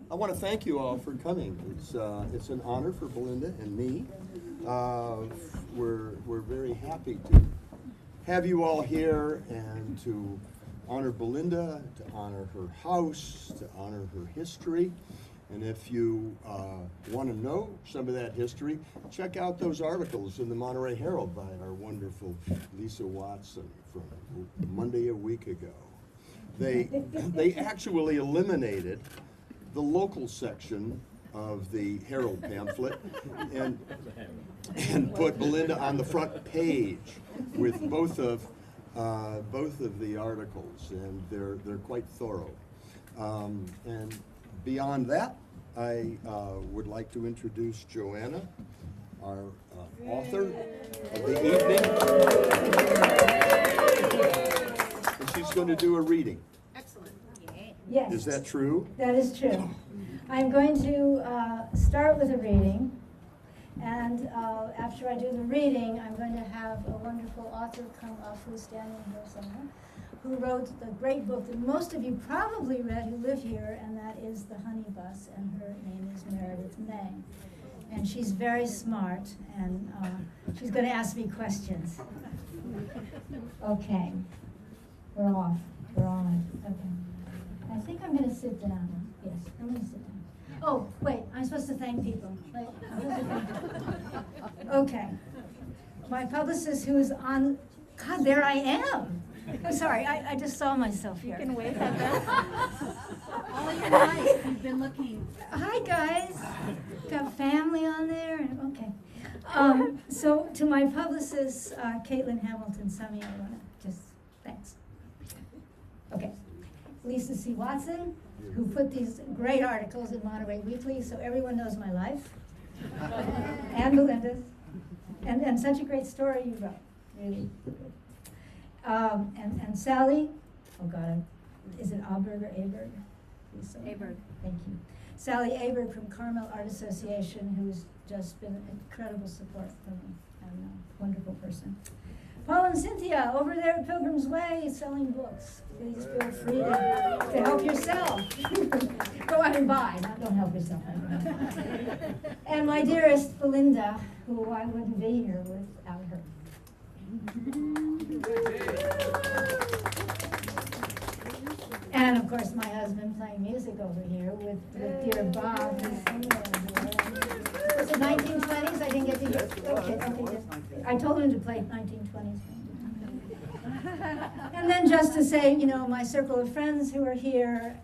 I want to thank you all for coming. It's an honor for Belinda and me. We're very happy to have you all here and to honor Belinda, to honor her house, to honor her history. And if you want to know some of that history, check out those articles in the Monterey Herald by our wonderful Lisa Watson from Monday a week ago. They actually eliminated the local section of the Herald pamphlet and put Belinda on the front page with both of the articles, and they're quite thorough. And beyond that, I would like to introduce Joanna, our author of the evening. And she's going to do a reading. Excellent. Yes. Is that true? That is true. I'm going to start with a reading, and after I do the reading, I'm going to have a wonderful author come up who's standing here somewhere, who wrote the great book that most of you probably read who live here, and that is The Honey Bus, and her name is Meredith May. And she's very smart, and she's going to ask me questions. Okay. We're off. We're on. Okay. I think I'm going to sit down. Yes, I'm going to sit down. Oh, wait, I'm supposed to thank people. Okay. My publicist who's on, God, there I am. I'm sorry, I just saw myself here. You can wave at them. All your life, you've been looking. Hi, guys. Got family on there. Okay. So to my publicist, Caitlin Hamilton, Summy, I want to just, thanks. Okay. Lisa C. Watson, who put these great articles in Monterey Weekly, so everyone knows my life. And Belinda's. And such a great story you wrote. Really good. And Sally, oh God, is it Aberg or Aberg? Aberg. Thank you. Sally Aberg from Carmel Art Association, who's just been an incredible support for me, and a wonderful person. Paul and Cynthia, over there at Pilgrim's Way, selling books. Please feel free to help yourself. Go out and buy, don't help yourself. And my dearest Belinda, who I wouldn't be here without her. And of course, my husband playing music over here with dear Bob. Who's somewhere here. Was it 1920s? I didn't get to hear. Okay, good. I told him to play 1920s. And then just to say, you know, my circle of friends who are here,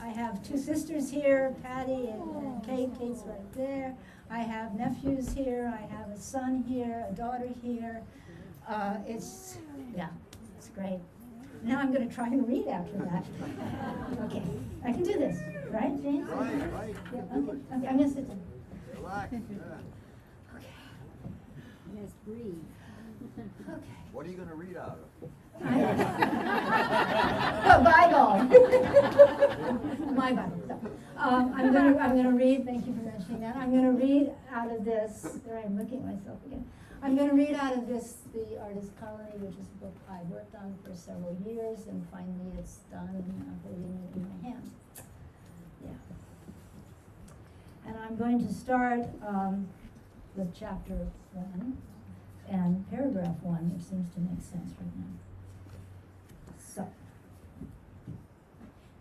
I have two sisters here, Patty and Kate. Kate's right there. I have nephews here. I have a son here, a daughter here. It's great. Now I'm going to try and read after that. Okay, I can do this, right, James? Right. Yeah, okay, I'm going to sit down. Relax. Okay. Yes, breathe. Okay. What are you going to read out of? Bible. My Bible. So, I'm going to read. Thank you for mentioning that. I'm going to read out of this. There, I'm looking at myself again. I'm going to read out of this, The Aritst Colony, which is a book I worked on for several years, and finally it's done, and I'm holding it in my hand. Yeah. And I'm going to start with chapter 1 and paragraph 1, which seems to make sense right now. So,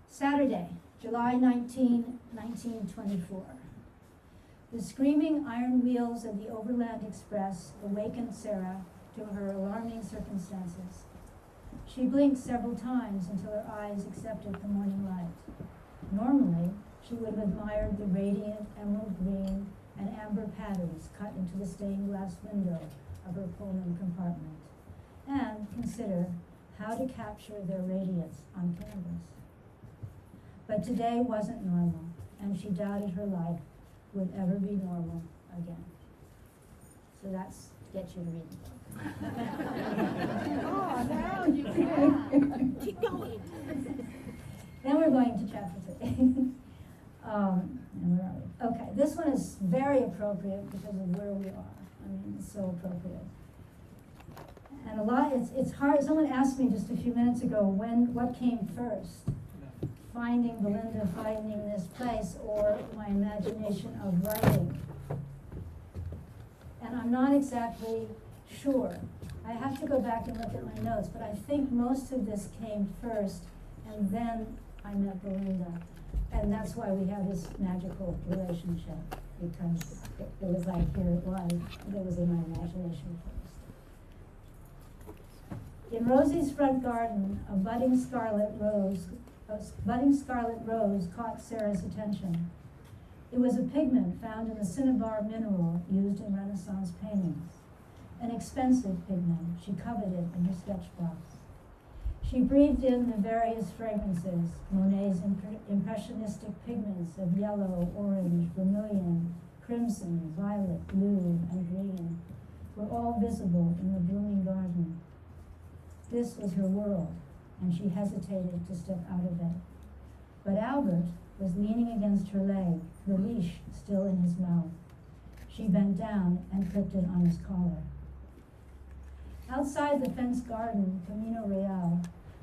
Saturday, July 19, 1924. The screaming iron wheels of the Overland Express awakened Sarah to her alarming circumstances. She blinked several times until her eyes accepted the morning light. Normally, she would have admired the radiant emerald green and amber patterns cut into the stained glass window of her Pullman compartment, and consider how to capture their radiance on canvas. But today wasn't normal, and she doubted her life would ever be normal again. So that's gets you to read the book. Oh, now you can. Keep going. Then we're going to chapter 3. And where are we? Okay, this one is very appropriate because of where we are. I mean, it's so appropriate. And it's hard. Someone asked me just a few minutes ago what came first, finding Belinda, finding this place, or my imagination of writing. And I'm not exactly sure. I have to go back and look at my notes, but I think most of this came first, and then I met Belinda. And that's why we have this magical relationship, because it was like, here it was in my imagination first. In Rosie's front garden, a budding scarlet rose caught Sarah's attention. It was a pigment found in the cinnabar mineral used in Renaissance paintings. An expensive pigment, she coveted in her sketch box. She breathed in the various fragrances, Monet's impressionistic pigments of yellow, orange, vermilion, crimson, violet, blue, and green were all visible in the blooming garden. This was her world, and she hesitated to step out of it. But Albert was leaning against her leg, the leash still in his mouth. She bent down and clipped it on his collar. Outside the fenced garden, Camino Real,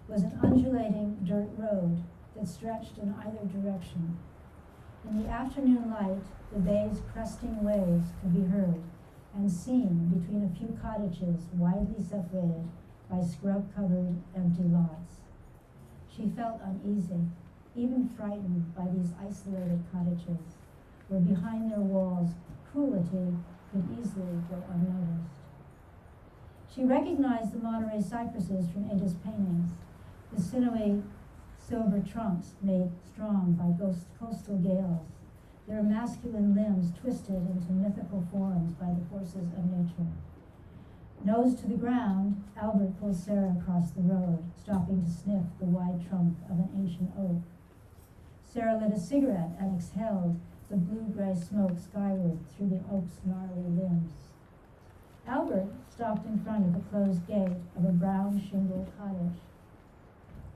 was an undulating dirt road that stretched in either direction. In the afternoon light, the bay's cresting waves could be heard and seen between a few cottages widely separated by scrub-covered empty lots. She felt uneasy, even frightened by these isolated cottages, where behind their walls cruelty could easily go unnoticed. She recognized the Monterey cypresses from Ada's paintings, the sinewy silver trunks made strong by coastal gales, their masculine limbs twisted into mythical forms by the forces of nature. Nose to the ground, Albert pulled Sarah across the road, stopping to sniff the wide trunk of an ancient oak. Sarah lit a cigarette and exhaled the blue-gray smoke skyward through the oak's gnarly limbs. Albert stopped in front of the closed gate of a brown shingled cottage.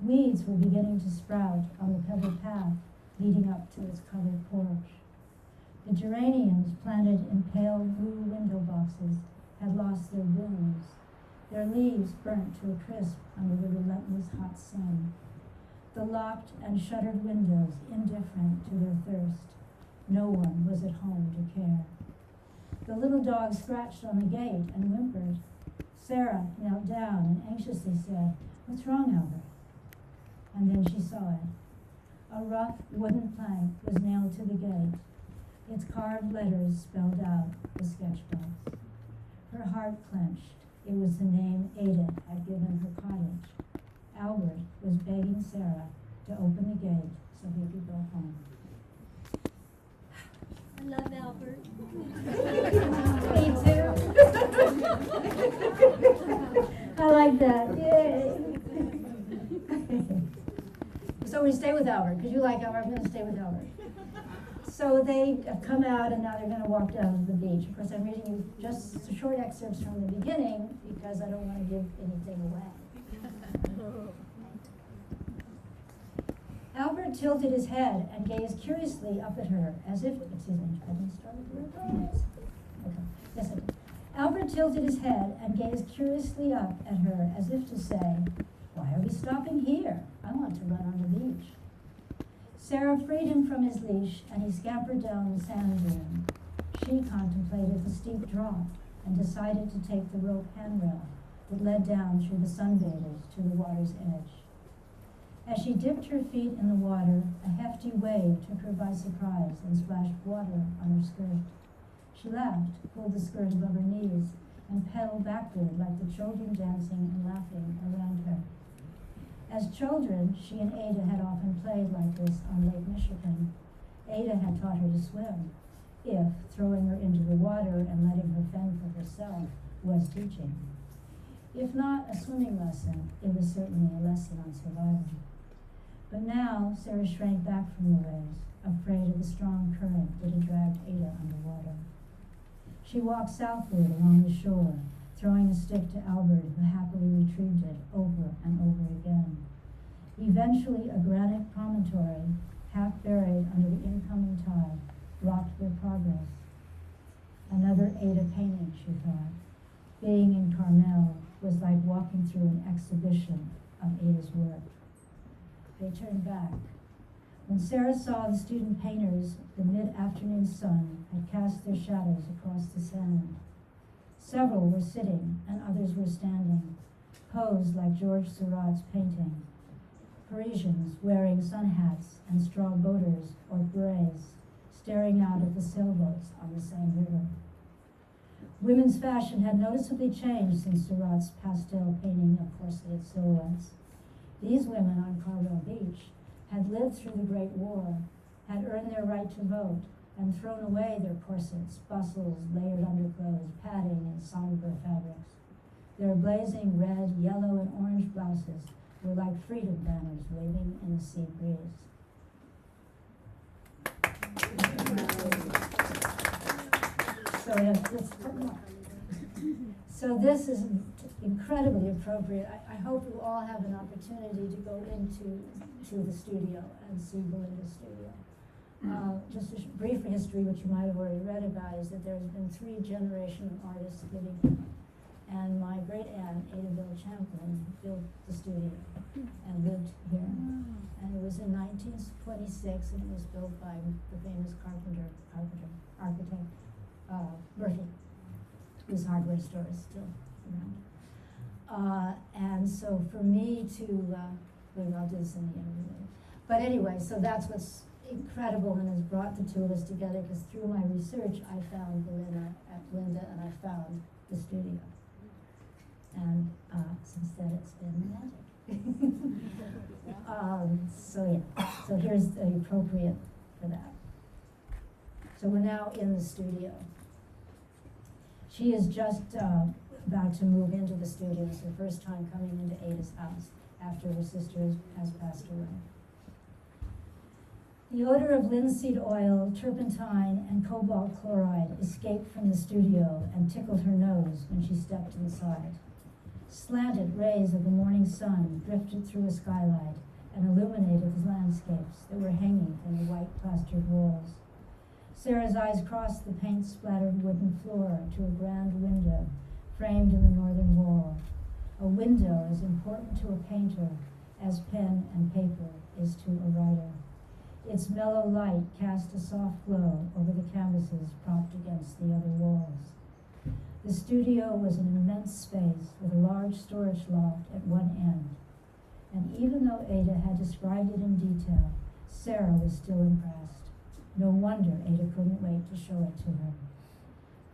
Weeds were beginning to sprout on the pebbled path leading up to its covered porch. The geraniums planted in pale blue window boxes had lost their blooms, their leaves burnt to a crisp under the relentless hot sun. The locked and shuttered windows indifferent to their thirst. No one was at home to care. The little dog scratched on the gate and whimpered. Sarah knelt down and anxiously said, "What's wrong, Albert?" And then she saw it. A rough wooden plank was nailed to the gate. Its carved letters spelled out the sketch box. Her heart clenched. It was the name Ada had given her cottage. Albert was begging Sarah to open the gate so he could go home. I love Albert. Me too. I like that. Yay. So we stay with Albert, because you like Albert, I'm going to stay with Albert. So they have come out and now they're going to walk down to the beach. Of course, I'm reading you just short excerpts from the beginning because I don't want to give anything away. Albert tilted his head and gazed curiously up at her as if, excuse me, I didn't start with your eyes. Okay, yes I did. Albert tilted his head and gazed curiously up at her as if to say, "Why are we stopping here? I want to run on the beach." Sarah freed him from his leash and he scampered down the sand dune. She contemplated the steep drop and decided to take the rope handrail that led down through the sunbathers to the water's edge. As she dipped her feet in the water, a hefty wave took her by surprise and splashed water on her skirt. She laughed, pulled the skirt above her knees, and pedaled backward like the children dancing and laughing around her. As children, she and Ada had often played like this on Lake Michigan. Ada had taught her to swim, if throwing her into the water and letting her fend for herself was teaching. If not a swimming lesson, it was certainly a lesson on survival. But now Sarah shrank back from the waves, afraid of the strong current that had dragged Ada underwater. She walked southward along the shore, throwing a stick to Albert, who happily retrieved it over and over again. Eventually, a granite promontory, half buried under the incoming tide, blocked their progress. Another Ada painting, she thought. Being in Carmel was like walking through an exhibition of Ada's work. They turned back. When Sarah saw the student painters, the mid-afternoon sun had cast their shadows across the sand. Several were sitting and others were standing, posed like George Seurat's painting. Parisians wearing sun hats and straw boaters or berets, staring out at the sailboats on the Seine River. Women's fashion had noticeably changed since Seurat's pastel painting of corseted silhouettes. These women on Carmel Beach had lived through the Great War, had earned their right to vote, and thrown away their corsets, bustles, layered underclothes, padding, and somber fabrics. Their blazing red, yellow, and orange blouses were like freedom banners waving in the sea breeze. So this is incredibly appropriate. I hope you all have an opportunity to go into the studio and see Belinda's studio. Just a brief history, which you might have already read about, is that there's been 3 generations of artists living here. And my great aunt, Ada Bill Champlin, built the studio and lived here. And it was in 1926, and it was built by the famous architect, Murphy, whose hardware store is still around. And so for me to, I'll do this in the end of the day. But anyway, so that's what's incredible and has brought the two of us together, because through my research, I found Belinda and I found the studio. And since then, it's been magic. So here's the appropriate for that. So we're now in the studio. She is just about to move into the studio. It's her first time coming into Ada's house after her sister has passed away. The odor of linseed oil, turpentine, and cobalt chloride escaped from the studio and tickled her nose when she stepped inside. Slanted rays of the morning sun drifted through a skylight and illuminated the landscapes that were hanging from the white plastered walls. Sarah's eyes crossed the paint-splattered wooden floor to a grand window framed in the northern wall. A window as important to a painter as pen and paper is to a writer. Its mellow light cast a soft glow over the canvases propped against the other walls. The studio was an immense space with a large storage loft at one end. And even though Ada had described it in detail, Sarah was still impressed. No wonder Ada couldn't wait to show it to her.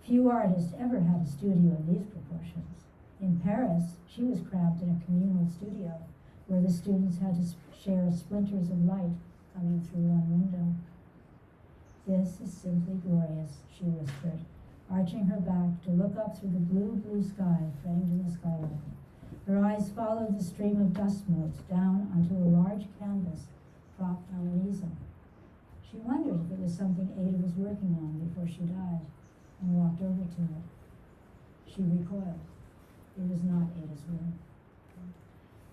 Few artists ever had a studio of these proportions. In Paris, she was cramped in a communal studio where the students had to share splinters of light coming through one window. "This is simply glorious," she whispered, arching her back to look up through the blue sky framed in the skylight. Her eyes followed the stream of dust motes down onto a large canvas propped on an easel. She wondered if it was something Ada was working on before she died, and walked over to it. She recoiled. It was not Ada's work.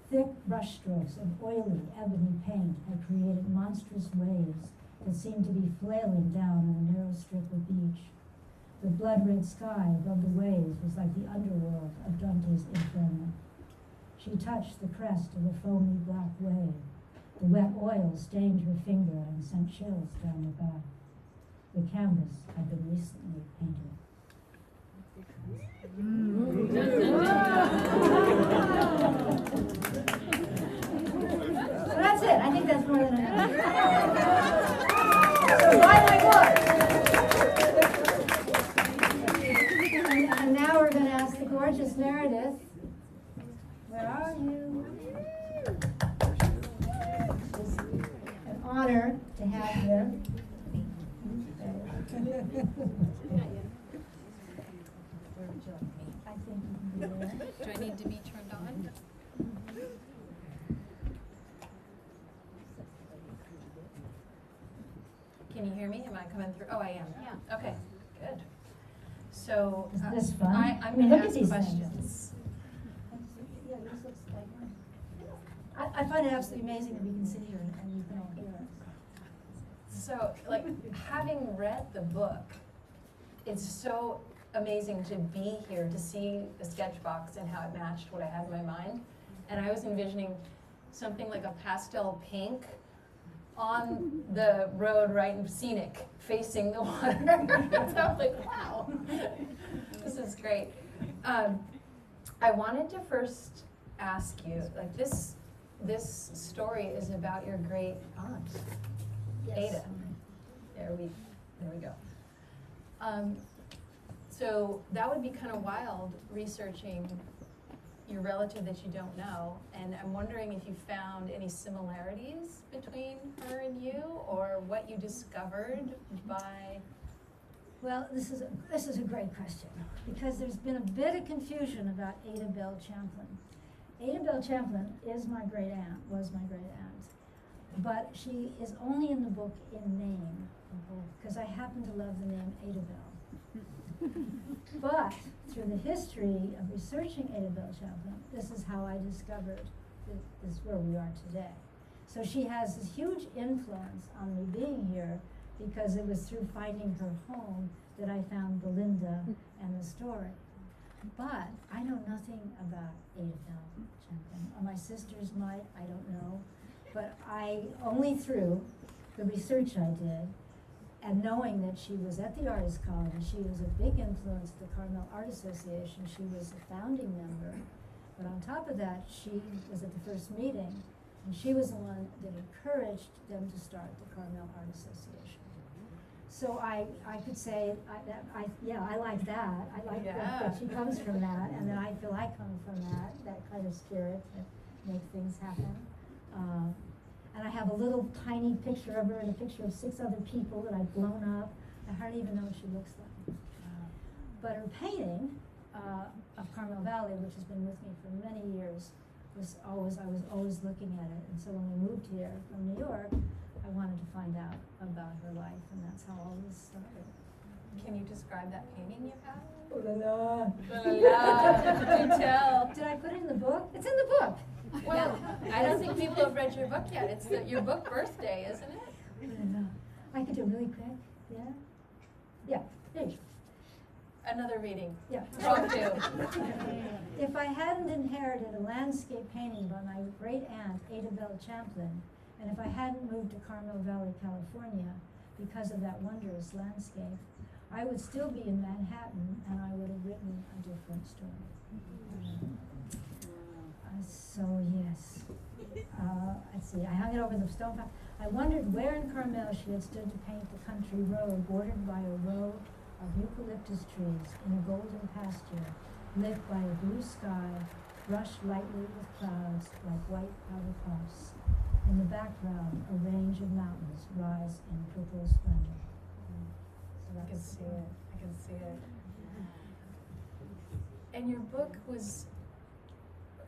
Thick brushstrokes of oily ebony paint had created monstrous waves that seemed to be flailing down on a narrow strip of beach. The blood-red sky above the waves was like the underworld of Dante's Inferno. She touched the crest of a foamy black wave. The wet oil stained her finger and sent chills down her back. The canvas had been recently painted. So that's it. I think that's more than enough. So buy my book. And now we're going to ask the gorgeous Meredith. Where are you? It's an honor to have you. I think you can do that. Do I need to be turned on? Can you hear me? Am I coming through? Oh, I am. Yeah. Okay, good. So Isn't this fun? I'm I mean, going look to at ask these questions. Yeah, this looks like I find it absolutely amazing that we can sit here and you can all hear us. So, like, having read the book, it's so amazing to be here, to see the sketch box and how it matched what I had in my mind. And I was envisioning something like a pastel pink on the road, right, and scenic, facing the water. So I was like, wow, this is great. I wanted to first ask you, like this story is about your great aunt, Yes. Ada. There we go. So that would be kind of wild, researching your relative that you don't know, and I'm wondering if you found any similarities between her and you, or what you discovered by. Well, this is a great question, because there's been a bit of confusion about Ada Bell Champlin. Ada Bell Champlin is my great aunt, was my great aunt, but she is only in the book in name, because I happen to love the name Ada Bell. But through the history of researching Ada Bell Champlin, this is how I discovered this is where we are today. So she has this huge influence on me being here, because it was through finding her home that I found Belinda and the story. But I know nothing about Ada Bell Champlin. My sisters might, I don't know. But I, only through the research I did, and knowing that she was at the Aritst Colony, she was a big influence to the Carmel Art Association. She was a founding member. But on top of that, she was at the first meeting, and she was the one that encouraged them to start the Carmel Art Association. So I could say, I like that. I like that she comes from that, and then I feel I come from that kind of spirit to make things happen. And I have a little tiny picture of her and a picture of 6 other people that I've blown up. I hardly even know what she looks like. But her painting of Carmel Valley, which has been with me for many years, I was always looking at it. And so when we moved here from New York, I wanted to find out about her life, and that's how all this started. Can you describe that painting you have? Oh la la. Do tell. Did I put it in the book? It's in the book. Well, I don't think people have read your book yet. It's your book birthday, isn't it? Oh la la. I could do it really quick. Yeah? Yeah, there you go. Another reading. Yeah. Talk to. If I hadn't inherited a landscape painting by my great aunt, Ada Bell Champlin, and if I hadn't moved to Carmel Valley, California, because of that wondrous landscape, I would still be in Manhattan, and I would have written a different story. So yes, let's see, I hung it over the stone. I wondered where in Carmel she had stood to paint the country road bordered by a row of eucalyptus trees in a golden pasture, lit by a blue sky, brushed lightly with clouds like white powder puffs. In the background, a range of mountains rise in purple splendor. So I can see it. I can see it. And your book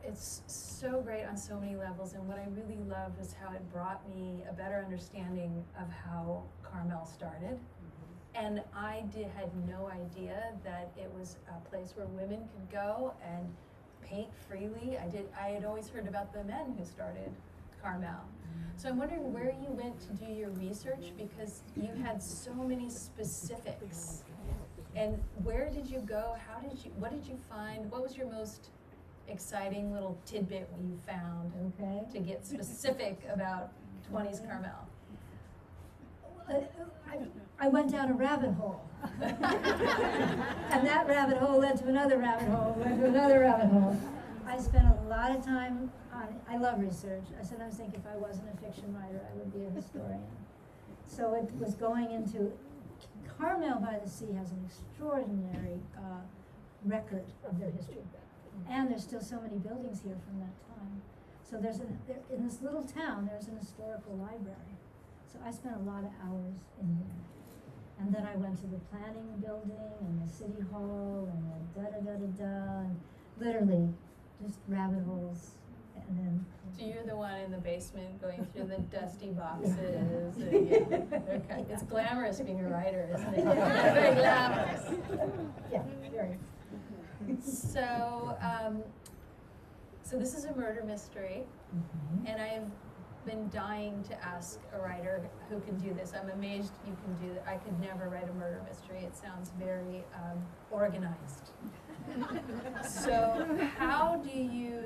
it's so great on so many levels, and what I really love is how it brought me a better understanding of how Carmel started. And I had no idea that it was a place where women could go and paint freely. I had always heard about the men who started Carmel. So I'm wondering where you went to do your research, because you had so many specifics. And where did you go? What did you find? What was your most exciting little tidbit you found to get specific about 20s Carmel? I went down a rabbit hole. And that rabbit hole led to another rabbit hole, led to another rabbit hole. I spent a lot of time on it. I love research. I sometimes think if I wasn't a fiction writer, I would be a historian. So it was going into, Carmel-by-the-Sea has an extraordinary record of their history. And there's still so many buildings here from that time. So in this little town, there's an historical library. So I spent a lot of hours in there. And then I went to the planning building and the city hall and the da-da-da-da-da, and literally just rabbit holes. And then. So you're the one in the basement going through the dusty boxes. Okay. It's glamorous being a writer, isn't it? Very glamorous. Yeah, very. So, so this is a murder mystery, and been dying to ask a writer who can do this. I'm amazed you can do that. I could never write a murder mystery. It sounds very organized. So how do you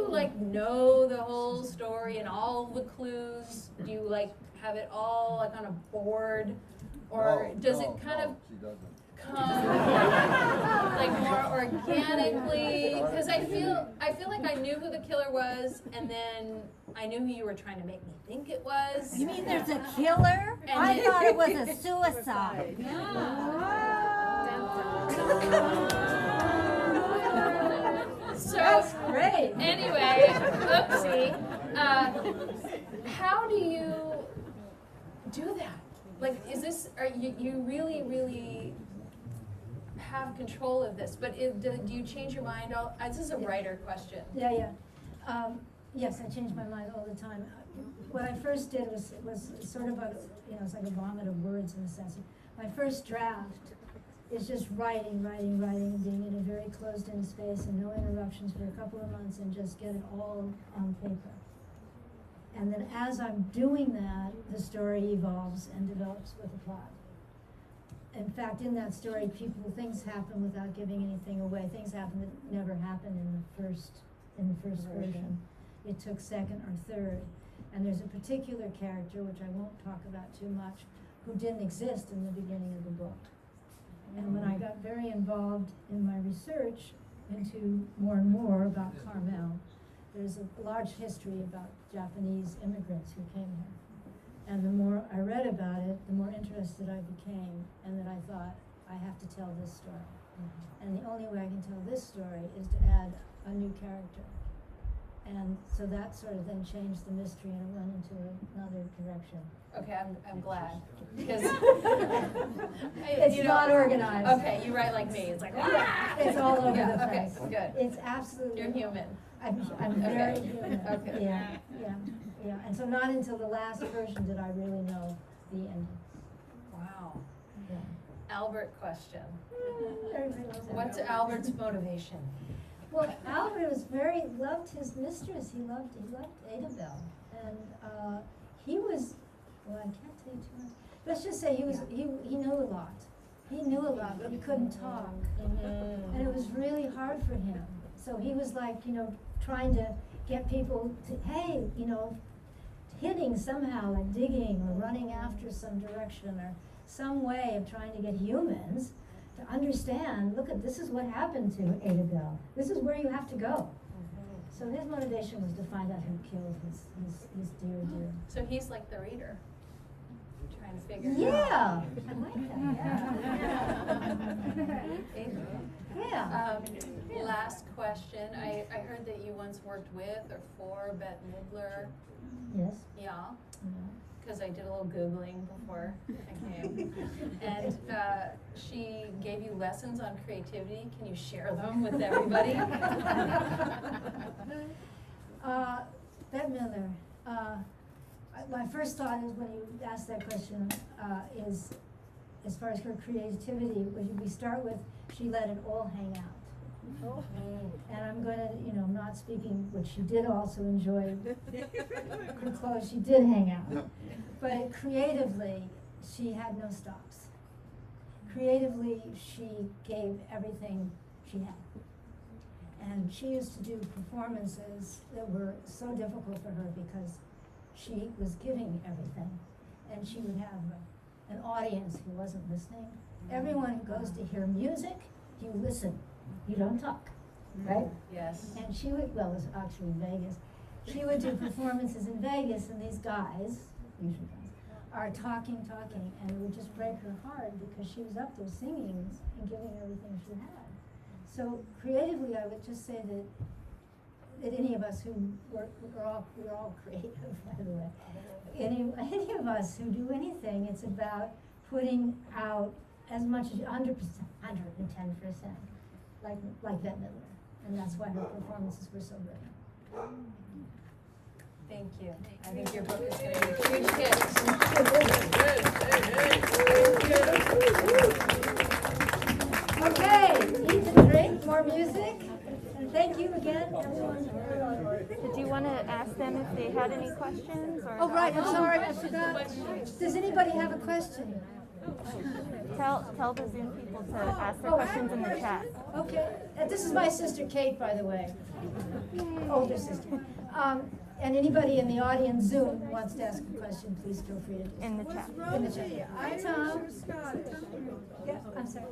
like know the whole story and all the clues? Do you like have it all like on a board, or does it kind of she doesn't. come like more organically? Because I feel like I knew who the killer was, and then I knew who you were trying to make me think it was. You mean there's a killer? And I thought it was a suicide. So That's great. anyway, oopsie. How do you do that? Like, is this? Are you really have control of this? But do you change your mind all? This is a writer question. Yeah. Yes, I change my mind all the time. What I first did was sort of it's like a vomit of words in a sense. My first draft is just writing, being in a very closed-in space and no interruptions for a couple of months, and just get it all on paper. And then as I'm doing that, the story evolves and develops with a plot. In fact, in that story, things happen without giving anything away. Things happen that never happened in the first version. It took second or third. And there's a particular character, which I won't talk about too much, who didn't exist in the beginning of the book. And when I got very involved in my research into more and more about Carmel, there's a large history about Japanese immigrants who came here. And the more I read about it, the more interested I became, and then I thought, I have to tell this story. And the only way I can tell this story is to add a new character. And so that sort of then changed the mystery, and it went into another direction. Okay, I'm glad, because It's not organized. Okay, you write like me. It's like It's all over yeah, the okay, place. good. It's absolutely. You're human. I'm very Okay. human. Okay. Yeah. And so not until the last version did I really know the ending. Wow. Yeah. Albert question. Everybody loves What's Albert. Albert's motivation? Well, Albert loved his mistress. He loved Adabel, and he was. Well, I can't tell you too much. Let's just say he knew a lot. He knew a lot, but he couldn't talk, and it was really hard for him. So he was like, trying to get people to, hey, hitting somehow, like digging or running after some direction or some way of trying to get humans to understand, look, this is what happened to Adabel. This is where you have to go. So his motivation was to find out who killed his dear. So he's like the reader, trying to figure it out. Yeah, I like that. Yeah. Last question. I heard that you once worked with or for Bette Midler. Yes. Yeah. Because I did a little Googling before I came. And she gave you lessons on creativity. Can you share them with everybody? Bette Midler. My first thought is when you asked that question is, as far as her creativity, we start with, she let it all hang out. And I'm going to, I'm not speaking, which she did also enjoy her clothes, she did hang out. But creatively, she had no stops. Creatively, she gave everything she had. And she used to do performances that were so difficult for her because she was giving everything. And she would have an audience who wasn't listening. Everyone who goes to hear music, you listen. You don't talk, right? Yes. And she would, well, it was actually Vegas. She would do performances in Vegas, and these guys, usually guys, are talking, and it would just break her heart because she was up there singing and giving everything she had. So creatively, I would just say that any of us who we're all creative, by the way. Any of us who do anything, it's about putting out as much as 100%, 110%. Like Bette Midler, and that's why her performances were so good. Thank you. I think your book is going to be a huge hit. Okay, eat and drink, more music, and thank you again, everyone. Did you want to ask ask them if they had any questions or. Oh, right, I'm sorry, I forgot. Does anybody have a question? Tell the Zoom people to ask their questions in the chat. Okay, this is my sister Kate, by the way. Older sister. And anybody in the audience Zoom wants to ask a question, please feel free to. In the chat. In the chat. Hi, Tom. Yeah, I'm sorry.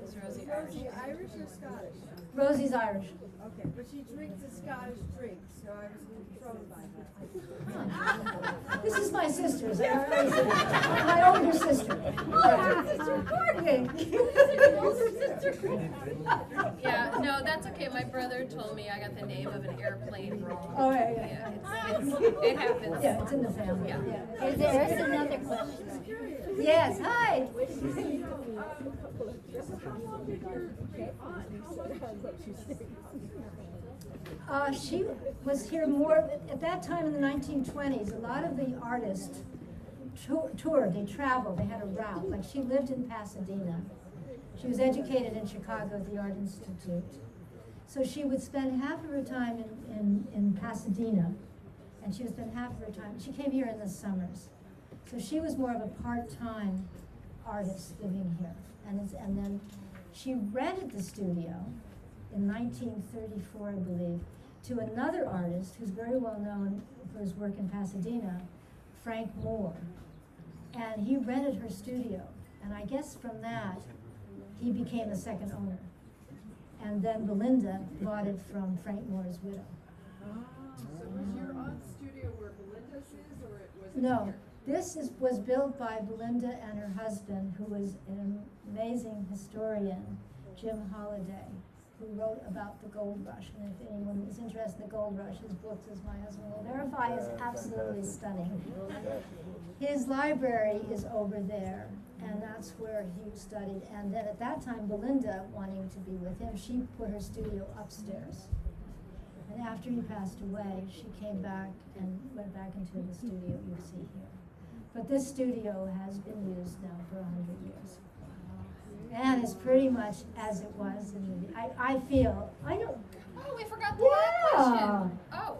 Rosie Irish or Scottish? Rosie's Irish. Okay, but she drinks a Scottish drink, so I was controlled by that. This is my sister, is that right? My older sister. Yeah, no, that's okay. My brother told me I got the name of an airplane wrong. Oh, yeah. It happens. Yeah, it's in the family. Yeah. Is there another question? Yes, hi. She was here more, at that time in the 1920s, a lot of the artists toured, they traveled, they had a route. Like she lived in Pasadena. She was educated in Chicago at the Art Institute. So she would spend half of her time in Pasadena, and she would spend half of her time, she came here in the summers. So she was more of a part-time artist living here. And then she rented the studio in 1934, I believe, to another artist who's very well known for his work in Pasadena, Frank Moore. And he rented her studio. And I guess from that, he became the second owner. And then Belinda bought it from Frank Moore's widow. So was your aunt's studio where Belinda's is, or was it No, here? this was built by Belinda and her husband, who was an amazing historian, Jim Holliday, who wrote about the gold rush. And if anyone is interested in the gold rush, his books, as my husband will verify, is absolutely stunning. His library is over there, and that's where he studied. And then at that time, Belinda, wanting to be with him, she put her studio upstairs. And after he passed away, she came back and went back into the studio you see here. But this studio has been used now for 100 years. And it's pretty much as it was in the, I feel, I don't, Oh, we forgot the last yeah. question. Oh,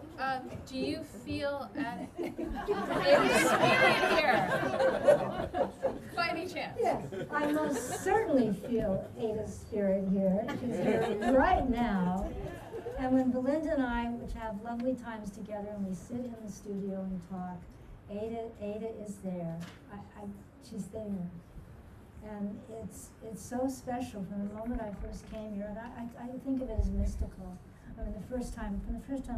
do you feel Ada's spirit here? By any chance? yeah, I most certainly feel Ada's spirit here. She's here right now. And when Belinda and I, which have lovely times together, and we sit in the studio and talk, Ada is there. She's there. And it's so special from the moment I first came here, and I think of it as mystical. I mean, from the first time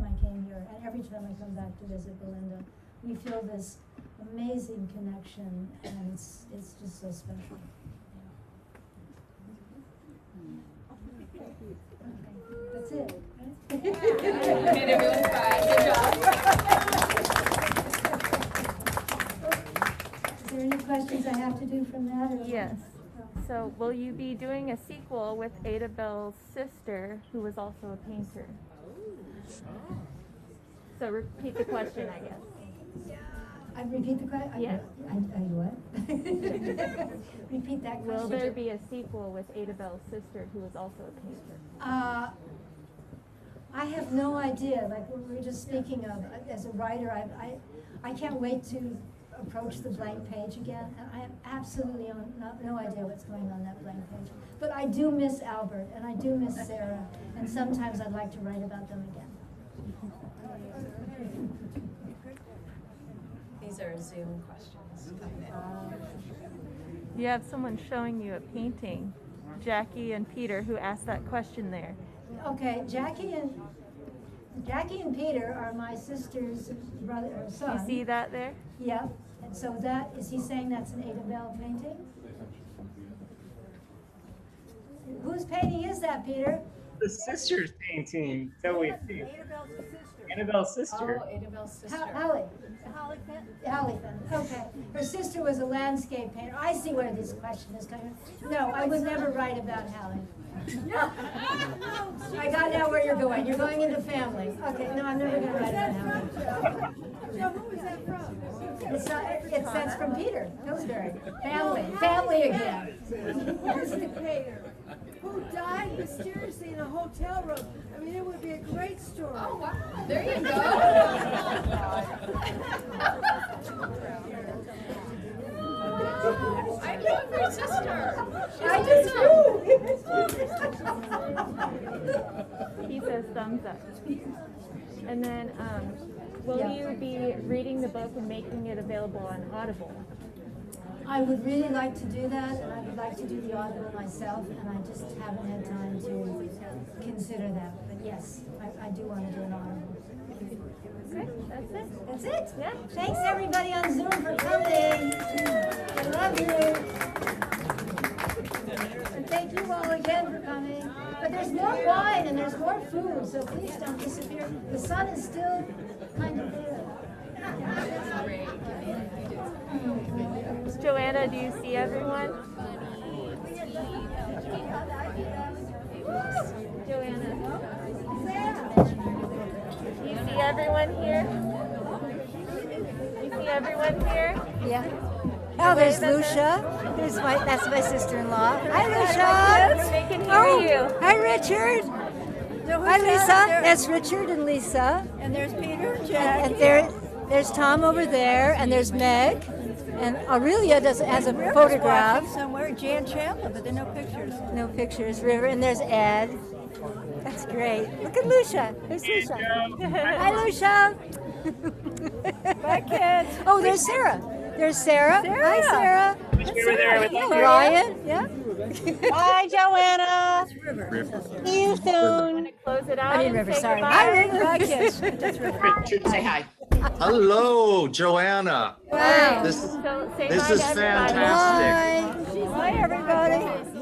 I came here, and every time I come back to visit Belinda, we feel this amazing connection, and it's just so special. Okay, that's it. Right? Made everyone cry. Good job. Is there any questions I have to do from that? Or Yes. So will you be doing a sequel with Ada Bell's sister, who was also a painter? So repeat the question, I guess. I repeat the question? Yeah. I what? Repeat that question. Will there be a sequel with Ada Bell's sister, who was also a painter? I have no idea. Like we were just speaking of, as a writer, I can't wait to approach the blank page again. And I have absolutely no idea what's going on that blank page. But I do miss Albert, and I do miss Sarah, and sometimes I'd like to write about them again. These are Zoom questions coming in. You have someone showing you a painting, Jackie and Peter, who asked that question there. Okay, Jackie and Peter are my sister's brother or son. You see that there? Yep. And so that, is he saying that's an Ada Bell painting? Whose painting is that, Peter? The sister's painting that we see. Annabelle's sister. Oh, Adabelle's sister. Hallie. Hallie Finn. Okay. Her sister was a landscape painter. I see where this question is coming from. No, I would never write about Hallie. I got now where you're going. You're going into family. Okay, no, I'm never going to write about Hallie. So who was that from? That's from Peter Pillsbury. Family again. Who's the painter? who died mysteriously in a hotel room. I mean, it would be a great story. Oh, wow, there you go. I love your sister. I do too. He says thumbs up. And then, will you be reading the book and making it available on Audible? I would really like to do that, and I would like to do the Audible myself, and I just haven't had time to consider that. But yes, I do want to do an Audible. Okay, that's it. That's it? Yeah. Thanks everybody on Zoom for coming. I love you. And thank you all again for coming. But there's more wine and there's more food, so please don't disappear. The sun is still kind of there. Joanna, do you see everyone? Joanna, do you see everyone here? You see everyone here? Yeah. Oh, there's Lucia. That's my sister-in-law. Hi, Lucia. They can hear you. Hi, Richard. Hi, Lisa. That's Richard and Lisa. And there's Peter, Jack. And there's Tom over there, and there's Meg. And Aurelia has a photograph. Somewhere, Jan Chandler, but there are no pictures. No pictures, River. And there's Ed. That's great. Look at Lucia. There's Lucia. Hi, Lucia. Bye, kids. Oh, there's Sarah. There's Sarah. Hi, Sarah. Wish we were there with Hello, you. Ryan. Yeah. Bye, Joanna. See you soon. Close it out. I mean, and River, say sorry. goodbye. Hi, River. Bye, kids. Just Richard, say hi. Hello, Joanna. Wow. This So say this hi is to everybody. fantastic. Bye. Bye, everybody.